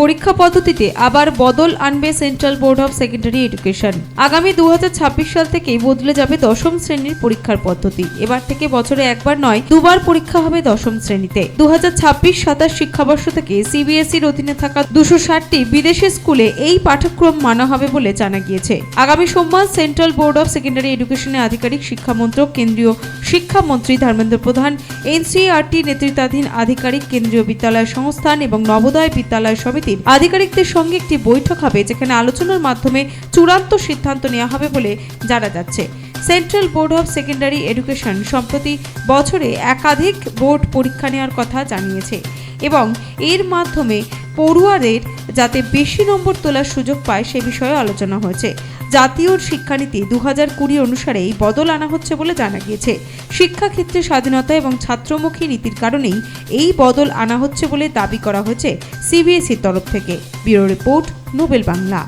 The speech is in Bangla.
পরীক্ষা পদ্ধতিতে আবার বদল আনবে central board of secondary education. আগামী 2026 সাল থেকেই বদলে যাবে দশম শ্রেণীর পরীক্ষার পদ্ধতি। এবার থেকে বছরে একবার নয়, দুবার পরীক্ষা হবে দশম শ্রেণীতে। 2026-27 শিক্ষাবর্ষ থেকে সিবিএসইর অধীনে থাকা 260টি বিদেশি স্কুলে এই পাঠ্যক্রম মানা হবে বলে জানা গিয়েছে। আগামী সোমবার সেন্ট্রাল বোর্ড অফ সেকেন্ডারি এডুকেশনের আধিকারিক শিক্ষামন্ত্রক, কেন্দ্রীয় শিক্ষামন্ত্রী ধর্মেন্দ্র প্রধান, এনসিইআরটি নেতৃত্বাধীন আধিকারিক, কেন্দ্রীয় বিদ্যালয় সংস্থান এবং নবোদয় বিদ্যালয় সমিতির আধিকারিকদের সঙ্গে একটি বৈঠক হবে, যেখানে আলোচনার মাধ্যমে চূড়ান্ত সিদ্ধান্ত নেওয়া হবে বলে জানা যাচ্ছে। Central board of secondary education সম্প্রতি বছরে একাধিক বোর্ড পরীক্ষা নেওয়ার কথা জানিয়েছে এবং এর মাধ্যমে পড়ুয়াদের যাতে বেশি নম্বর তোলার সুযোগ পায় সে বিষয়ে আলোচনা হয়েছে। জাতীয় শিক্ষানীতি 2020 অনুসারে এই বদল আনা হচ্ছে বলে জানা গিয়েছে। শিক্ষাক্ষেত্রে স্বাধীনতা এবং ছাত্রমুখী নীতির কারণেই এই বদল আনা হচ্ছে বলে দাবি করা হয়েছে সিবিএসইর তরফ থেকে। Bureau report, Nobel Bangla.